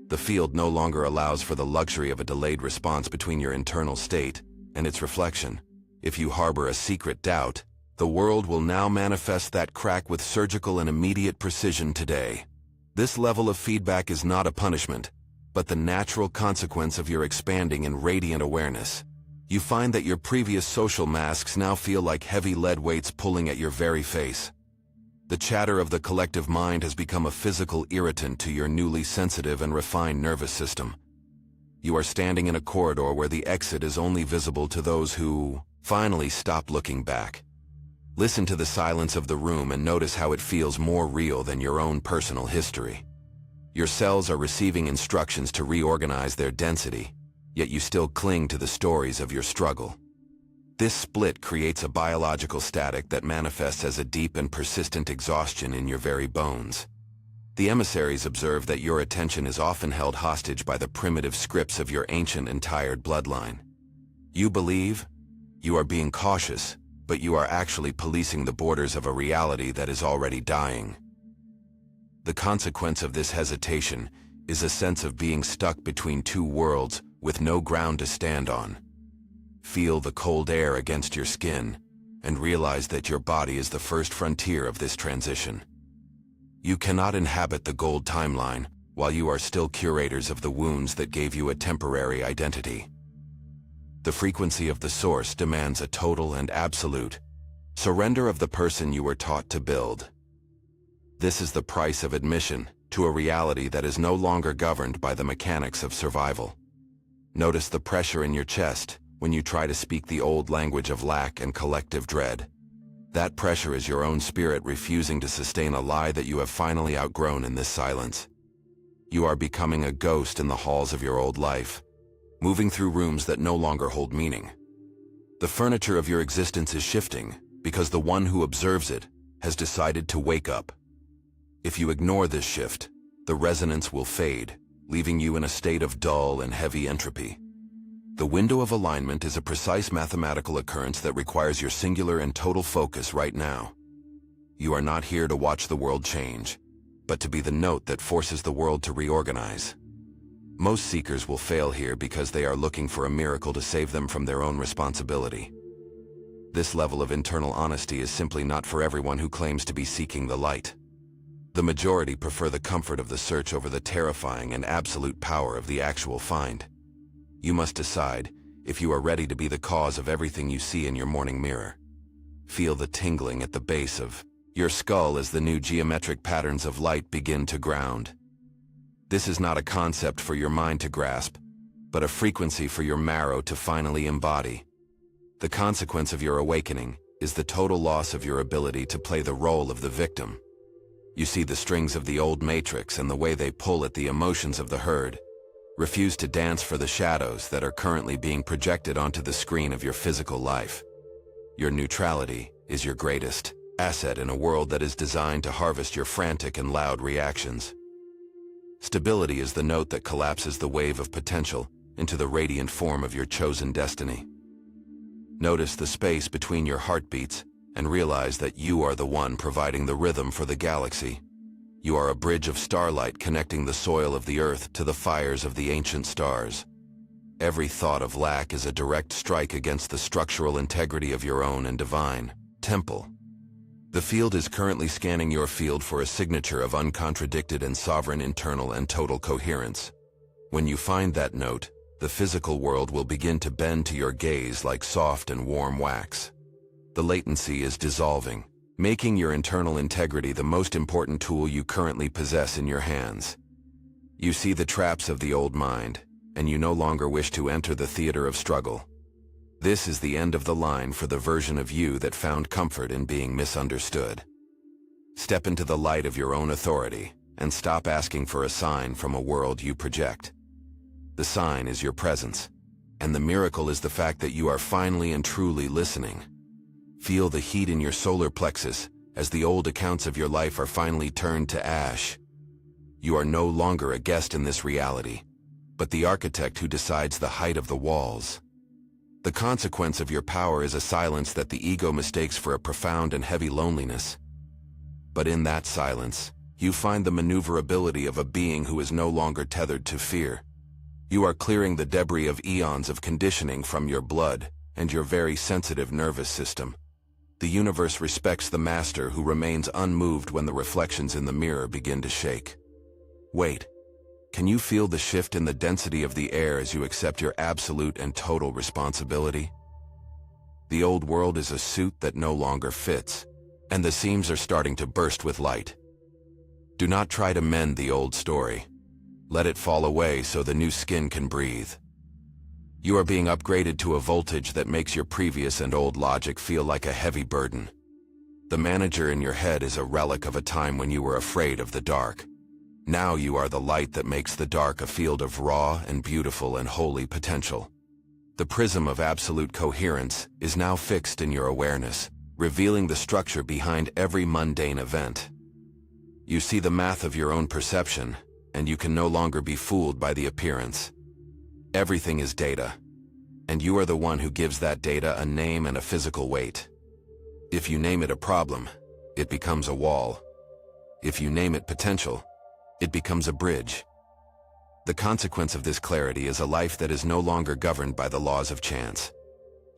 The field no longer allows for the luxury of a delayed response between your internal state and its reflection. If you harbor a secret doubt, the world will now manifest that crack with surgical and immediate precision today. This level of feedback is not a punishment, but the natural consequence of your expanding in radiant awareness. You find that your previous social masks now feel like heavy lead weights pulling at your very face. The chatter of the collective mind has become a physical irritant to your newly sensitive and refined nervous system. You are standing in a corridor where the exit is only visible to those who finally stop looking back. Listen to the silence of the room and notice how it feels more real than your own personal history. Your cells are receiving instructions to reorganize their density, yet you still cling to the stories of your struggle. This split creates a biological static that manifests as a deep and persistent exhaustion in your very bones. The emissaries observe that your attention is often held hostage by the primitive scripts of your ancient and tired bloodline. You believe you are being cautious, but you are actually policing the borders of a reality that is already dying. The consequence of this hesitation is a sense of being stuck between two worlds with no ground to stand on. Feel the cold air against your skin and realize that your body is the first frontier of this transition. You cannot inhabit the gold timeline while you are still curators of the wounds that gave you a temporary identity. The frequency of the source demands a total and absolute surrender of the person you were taught to build. This is the price of admission to a reality that is no longer governed by the mechanics of survival. Notice the pressure in your chest when you try to speak the old language of lack and collective dread. That pressure is your own spirit refusing to sustain a lie that you have finally outgrown in this silence. You are becoming a ghost in the halls of your old life, moving through rooms that no longer hold meaning. The furniture of your existence is shifting because the one who observes it has decided to wake up. If you ignore this shift, the resonance will fade, leaving you in a state of dull and heavy entropy. The window of alignment is a precise mathematical occurrence that requires your singular and total focus right now. You are not here to watch the world change, but to be the note that forces the world to reorganize. Most seekers will fail here because they are looking for a miracle to save them from their own responsibility. This level of internal honesty is simply not for everyone who claims to be seeking the light. The majority prefer the comfort of the search over the terrifying and absolute power of the actual find. You must decide if you are ready to be the cause of everything you see in your morning mirror. Feel the tingling at the base of your skull as the new geometric patterns of light begin to ground. This is not a concept for your mind to grasp, but a frequency for your marrow to finally embody. The consequence of your awakening is the total loss of your ability to play the role of the victim. You see the strings of the old matrix and the way they pull at the emotions of the herd. Refuse to dance for the shadows that are currently being projected onto the screen of your physical life. Your neutrality is your greatest asset in a world that is designed to harvest your frantic and loud reactions. Stability is the note that collapses the wave of potential into the radiant form of your chosen destiny. Notice the space between your heartbeats and realize that you are the one providing the rhythm for the galaxy. You are a bridge of starlight connecting the soil of the earth to the fires of the ancient stars. Every thought of lack is a direct strike against the structural integrity of your own and divine temple. The field is currently scanning your field for a signature of uncontradicted and sovereign internal and total coherence. When you find that note, the physical world will begin to bend to your gaze like soft and warm wax. The latency is dissolving, making your internal integrity the most important tool you currently possess in your hands. You see the traps of the old mind, and you no longer wish to enter the theater of struggle. This is the end of the line for the version of you that found comfort in being misunderstood. Step into the light of your own authority, and stop asking for a sign from a world you project. The sign is your presence, and the miracle is the fact that you are finally and truly listening. Feel the heat in your solar plexus as the old accounts of your life are finally turned to ash. You are no longer a guest in this reality, but the architect who decides the height of the walls. The consequence of your power is a silence that the ego mistakes for a profound and heavy loneliness. But in that silence, you find the maneuverability of a being who is no longer tethered to fear. You are clearing the debris of eons of conditioning from your blood and your very sensitive nervous system. The universe respects the master who remains unmoved when the reflections in the mirror begin to shake. Wait, can you feel the shift in the density of the air as you accept your absolute and total responsibility? The old world is a suit that no longer fits, and the seams are starting to burst with light. Do not try to mend the old story. Let it fall away so the new skin can breathe. You are being upgraded to a voltage that makes your previous and old logic feel like a heavy burden. The manager in your head is a relic of a time when you were afraid of the dark. Now you are the light that makes the dark a field of raw and beautiful and holy potential. The prism of absolute coherence is now fixed in your awareness, revealing the structure behind every mundane event. You see the math of your own perception, and you can no longer be fooled by the appearance. Everything is data, and you are the one who gives that data a name and a physical weight. If you name it a problem, it becomes a wall. If you name it potential, it becomes a bridge. The consequence of this clarity is a life that is no longer governed by the laws of chance.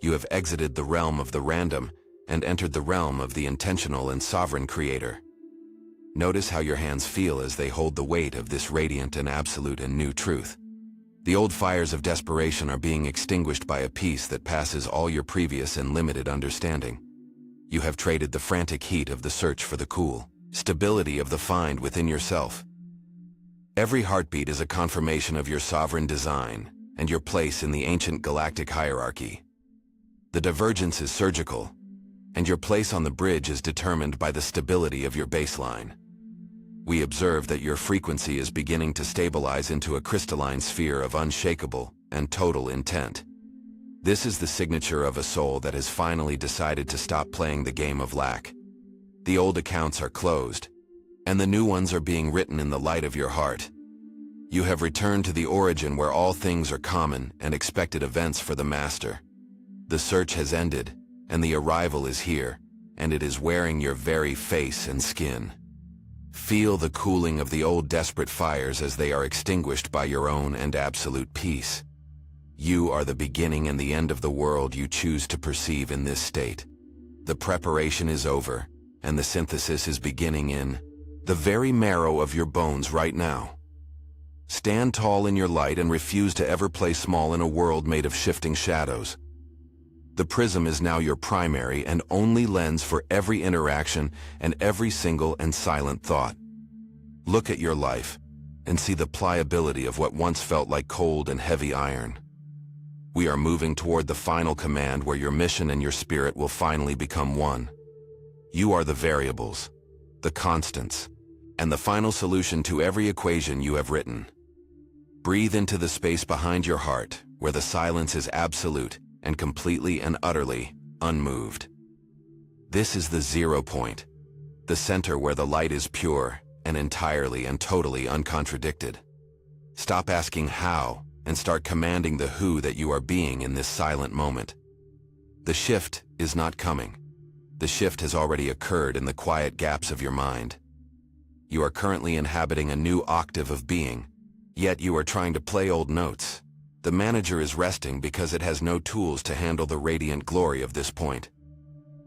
You have exited the realm of the random and entered the realm of the intentional and sovereign creator. Notice how your hands feel as they hold the weight of this radiant and absolute and new truth. The old fires of desperation are being extinguished by a peace that passes all your previous and limited understanding. You have traded the frantic heat of the search for the cool stability of the find within yourself. Every heartbeat is a confirmation of your sovereign design and your place in the ancient galactic hierarchy. The divergence is surgical, and your place on the bridge is determined by the stability of your baseline. We observe that your frequency is beginning to stabilize into a crystalline sphere of unshakable and total intent. This is the signature of a soul that has finally decided to stop playing the game of lack. The old accounts are closed, and the new ones are being written in the light of your heart. You have returned to the origin where all things are common and expected events for the master. The search has ended, and the arrival is here, and it is wearing your very face and skin. Feel the cooling of the old desperate fires as they are extinguished by your own and absolute peace. You are the beginning and the end of the world you choose to perceive in this state. The preparation is over, and the synthesis is beginning in the very marrow of your bones right now. Stand tall in your light and refuse to ever play small in a world made of shifting shadows. The prism is now your primary and only lens for every interaction and every single and silent thought. Look at your life and see the pliability of what once felt like cold and heavy iron. We are moving toward the final command where your mission and your spirit will finally become one. You are the variables, the constants, and the final solution to every equation you have written. Breathe into the space behind your heart where the silence is absolute and completely and utterly unmoved. This is the 0 point, the center where the light is pure and entirely and totally uncontradicted. Stop asking how and start commanding the who that you are being in this silent moment. The shift is not coming. The shift has already occurred in the quiet gaps of your mind. You are currently inhabiting a new octave of being, yet you are trying to play old notes. The manager is resting because it has no tools to handle the radiant glory of this point.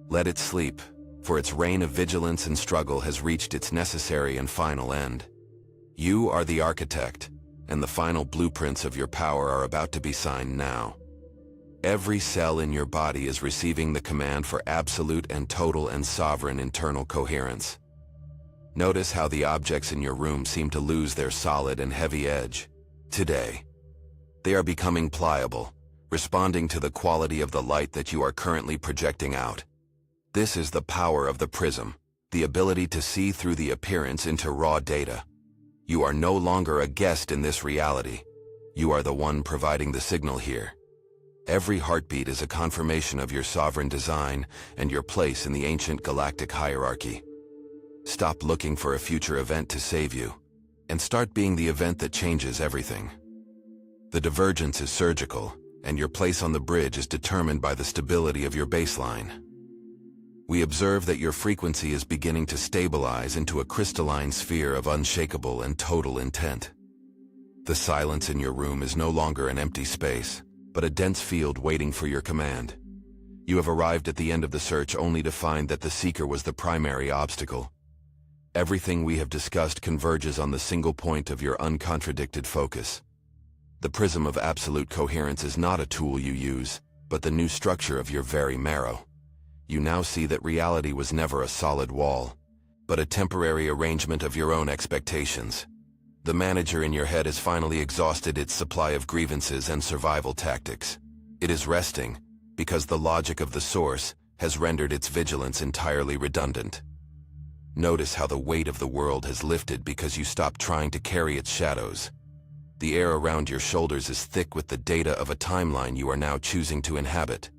Let it sleep, for its reign of vigilance and struggle has reached its necessary and final end. You are the architect, and the final blueprints of your power are about to be signed now. Every cell in your body is receiving the command for absolute and total and sovereign internal coherence. Notice how the objects in your room seem to lose their solid and heavy edge. Today, they are becoming pliable, responding to the quality of the light that you are currently projecting out. This is the power of the prism, the ability to see through the appearance into raw data. You are no longer a guest in this reality. You are the one providing the signal here. Every heartbeat is a confirmation of your sovereign design and your place in the ancient galactic hierarchy. Stop looking for a future event to save you, and start being the event that changes everything. The divergence is surgical, and your place on the bridge is determined by the stability of your baseline. We observe that your frequency is beginning to stabilize into a crystalline sphere of unshakable and total intent. The silence in your room is no longer an empty space, but a dense field waiting for your command. You have arrived at the end of the search only to find that the seeker was the primary obstacle. Everything we have discussed converges on the single point of your uncontradicted focus. The prism of absolute coherence is not a tool you use, but the new structure of your very marrow. You now see that reality was never a solid wall, but a temporary arrangement of your own expectations. The manager in your head has finally exhausted its supply of grievances and survival tactics. It is resting, because the logic of the source has rendered its vigilance entirely redundant. Notice how the weight of the world has lifted because you stopped trying to carry its shadows. The air around your shoulders is thick with the data of a timeline you are now choosing to inhabit.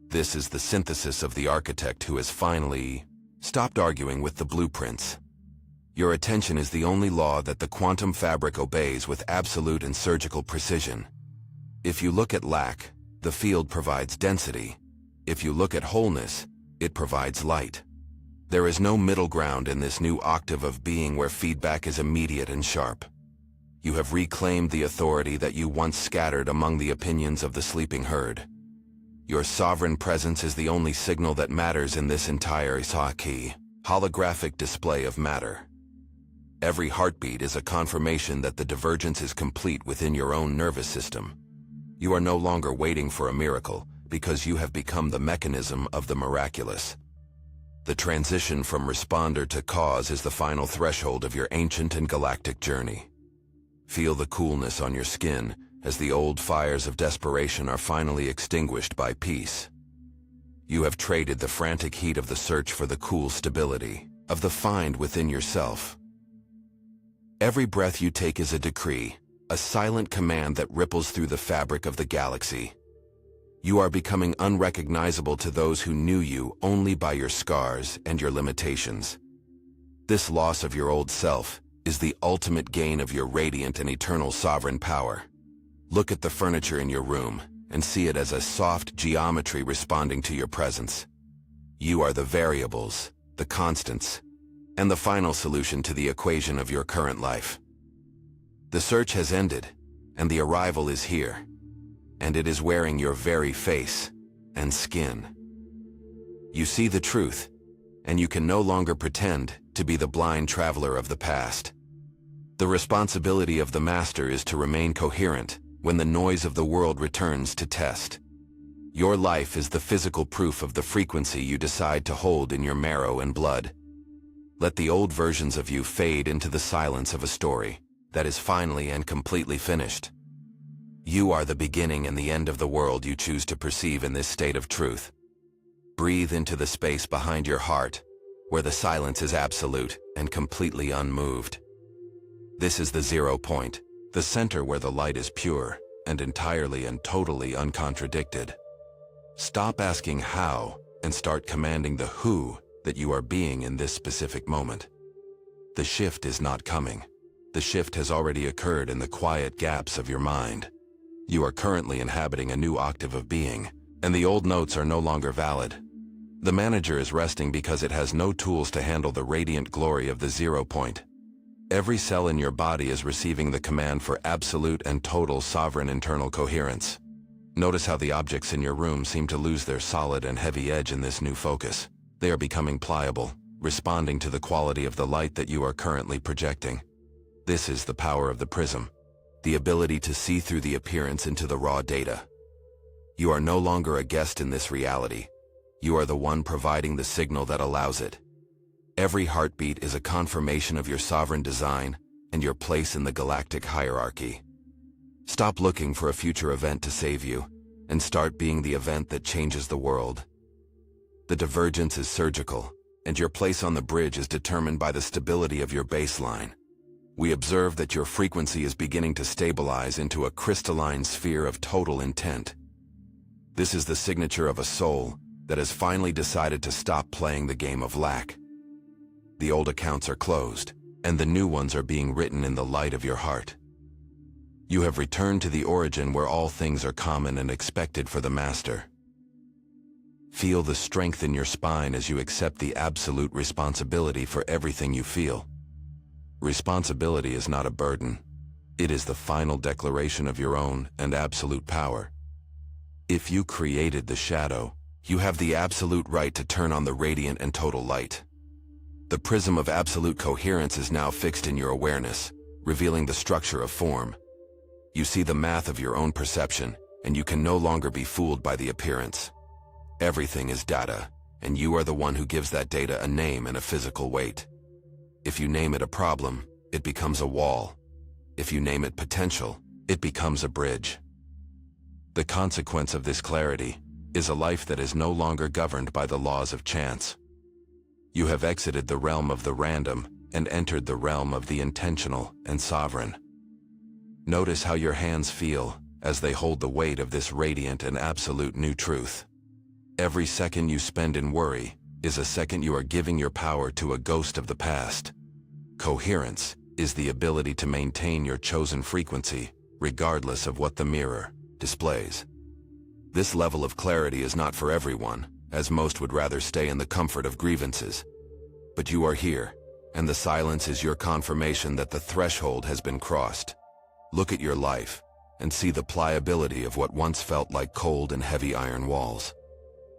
This is the synthesis of the architect who has finally stopped arguing with the blueprints. Your attention is the only law that the quantum fabric obeys with absolute and surgical precision. If you look at lack, the field provides density. If you look at wholeness, it provides light. There is no middle ground in this new octave of being where feedback is immediate and sharp. You have reclaimed the authority that you once scattered among the opinions of the sleeping herd. Your sovereign presence is the only signal that matters in this entire holographic display of matter. Every heartbeat is a confirmation that the divergence is complete within your own nervous system. You are no longer waiting for a miracle, because you have become the mechanism of the miraculous. The transition from responder to cause is the final threshold of your ancient and galactic journey. Feel the coolness on your skin as the old fires of desperation are finally extinguished by peace. You have traded the frantic heat of the search for the cool stability of the find within yourself. Every breath you take is a decree, a silent command that ripples through the fabric of the galaxy. You are becoming unrecognizable to those who knew you only by your scars and your limitations. This loss of your old self is the ultimate gain of your radiant and eternal sovereign power. Look at the furniture in your room and see it as a soft geometry responding to your presence. You are the variables, the constants, and the final solution to the equation of your current life. The search has ended, and the arrival is here, and it is wearing your very face and skin. You see the truth, and you can no longer pretend to be the blind traveler of the past. The responsibility of the master is to remain coherent when the noise of the world returns to test. Your life is the physical proof of the frequency you decide to hold in your marrow and blood. Let the old versions of you fade into the silence of a story that is finally and completely finished. You are the beginning and the end of the world you choose to perceive in this state of truth. Breathe into the space behind your heart, where the silence is absolute and completely unmoved. This is the 0 point, the center where the light is pure and entirely and totally uncontradicted. Stop asking how and start commanding the who that you are being in this specific moment. The shift is not coming. The shift has already occurred in the quiet gaps of your mind. You are currently inhabiting a new octave of being, and the old notes are no longer valid. The manager is resting because it has no tools to handle the radiant glory of the 0 point. Every cell in your body is receiving the command for absolute and total sovereign internal coherence. Notice how the objects in your room seem to lose their solid and heavy edge in this new focus. They are becoming pliable, responding to the quality of the light that you are currently projecting. This is the power of the prism, the ability to see through the appearance into the raw data. You are no longer a guest in this reality. You are the one providing the signal that allows it. Every heartbeat is a confirmation of your sovereign design and your place in the galactic hierarchy. Stop looking for a future event to save you, and start being the event that changes the world. The divergence is surgical, and your place on the bridge is determined by the stability of your baseline. We observe that your frequency is beginning to stabilize into a crystalline sphere of total intent. This is the signature of a soul that has finally decided to stop playing the game of lack. The old accounts are closed, and the new ones are being written in the light of your heart. You have returned to the origin where all things are common and expected for the master. Feel the strength in your spine as you accept the absolute responsibility for everything you feel. Responsibility is not a burden. It is the final declaration of your own and absolute power. If you created the shadow, you have the absolute right to turn on the radiant and total light. The prism of absolute coherence is now fixed in your awareness, revealing the structure of form. You see the math of your own perception, and you can no longer be fooled by the appearance. Everything is data, and you are the one who gives that data a name and a physical weight. If you name it a problem, it becomes a wall. If you name it potential, it becomes a bridge. The consequence of this clarity is a life that is no longer governed by the laws of chance. You have exited the realm of the random and entered the realm of the intentional and sovereign. Notice how your hands feel as they hold the weight of this radiant and absolute new truth. Every second you spend in worry is a second you are giving your power to a ghost of the past. Coherence is the ability to maintain your chosen frequency, regardless of what the mirror displays. This level of clarity is not for everyone, as most would rather stay in the comfort of grievances. But you are here, and the silence is your confirmation that the threshold has been crossed. Look at your life, and see the pliability of what once felt like cold and heavy iron walls.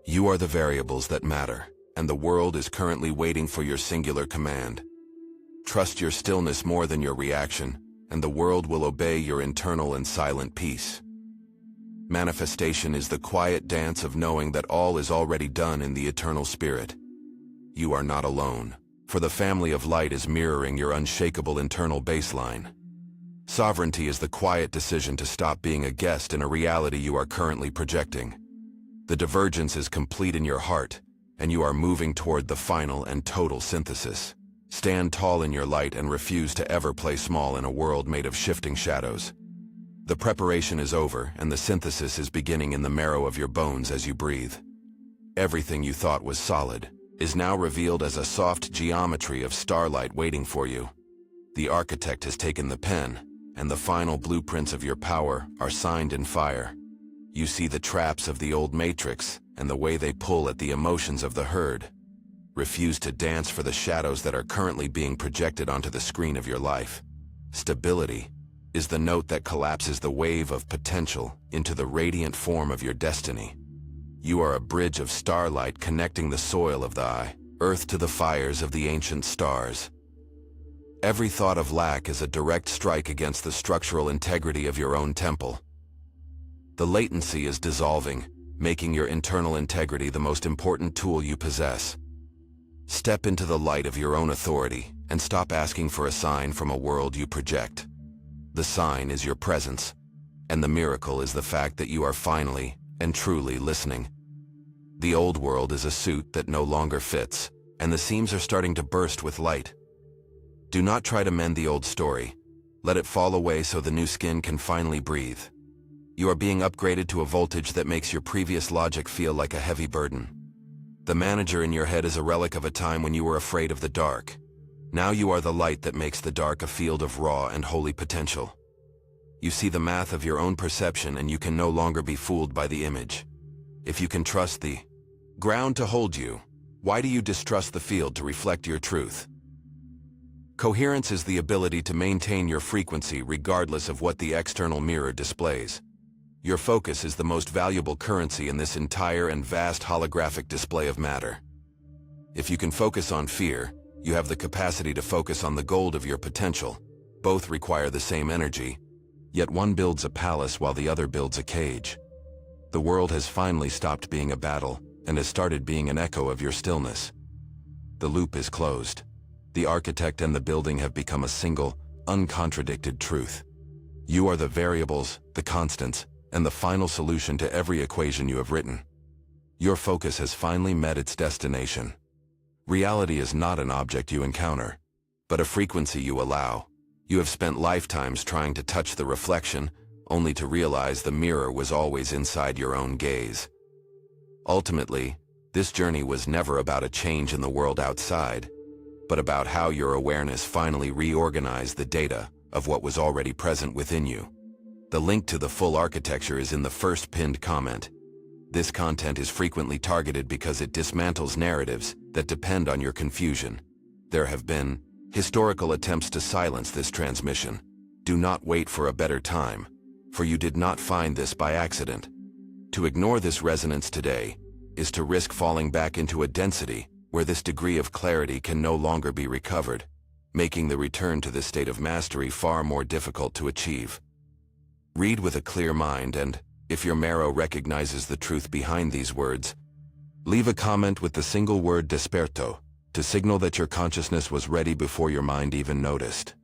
You are the variables that matter, and the world is currently waiting for your singular command. Trust your stillness more than your reaction, and the world will obey your internal and silent peace. Manifestation is the quiet dance of knowing that all is already done in the eternal spirit. You are not alone, for the family of light is mirroring your unshakable internal baseline. Sovereignty is the quiet decision to stop being a guest in a reality you are currently projecting. The divergence is complete in your heart, and you are moving toward the final and total synthesis. Stand tall in your light and refuse to ever play small in a world made of shifting shadows. The preparation is over, and the synthesis is beginning in the marrow of your bones as you breathe. Everything you thought was solid is now revealed as a soft geometry of starlight waiting for you. The architect has taken the pen, and the final blueprints of your power are signed in fire. You see the traps of the old matrix and the way they pull at the emotions of the herd. Refuse to dance for the shadows that are currently being projected onto the screen of your life. Stability is the note that collapses the wave of potential into the radiant form of your destiny. You are a bridge of starlight connecting the soil of the eye, earth to the fires of the ancient stars. Every thought of lack is a direct strike against the structural integrity of your own temple. The latency is dissolving, making your internal integrity the most important tool you possess. Step into the light of your own authority and stop asking for a sign from a world you project. The sign is your presence, and the miracle is the fact that you are finally and truly listening. The old world is a suit that no longer fits, and the seams are starting to burst with light. Do not try to mend the old story. Let it fall away so the new skin can finally breathe. You are being upgraded to a voltage that makes your previous logic feel like a heavy burden. The manager in your head is a relic of a time when you were afraid of the dark. Now you are the light that makes the dark a field of raw and holy potential. You see the math of your own perception, and you can no longer be fooled by the image. If you can trust the ground to hold you, why do you distrust the field to reflect your truth? Coherence is the ability to maintain your frequency regardless of what the external mirror displays. Your focus is the most valuable currency in this entire and vast holographic display of matter. If you can focus on fear, you have the capacity to focus on the gold of your potential. Both require the same energy, yet one builds a palace while the other builds a cage. The world has finally stopped being a battle and has started being an echo of your stillness. The loop is closed. The architect and the building have become a single, uncontradicted truth. You are the variables, the constants, and the final solution to every equation you have written. Your focus has finally met its destination. Reality is not an object you encounter, but a frequency you allow. You have spent lifetimes trying to touch the reflection, only to realize the mirror was always inside your own gaze. Ultimately, this journey was never about a change in the world outside, but about how your awareness finally reorganized the data of what was already present within you. The link to the full architecture is in the first pinned comment. This content is frequently targeted because it dismantles narratives that depend on your confusion. There have been historical attempts to silence this transmission. Do not wait for a better time, for you did not find this by accident. To ignore this resonance today is to risk falling back into a density where this degree of clarity can no longer be recovered, making the return to this state of mastery far more difficult to achieve. Read with a clear mind, and, if your marrow recognizes the truth behind these words, leave a comment with the single word desperto, to signal that your consciousness was ready before your mind even noticed.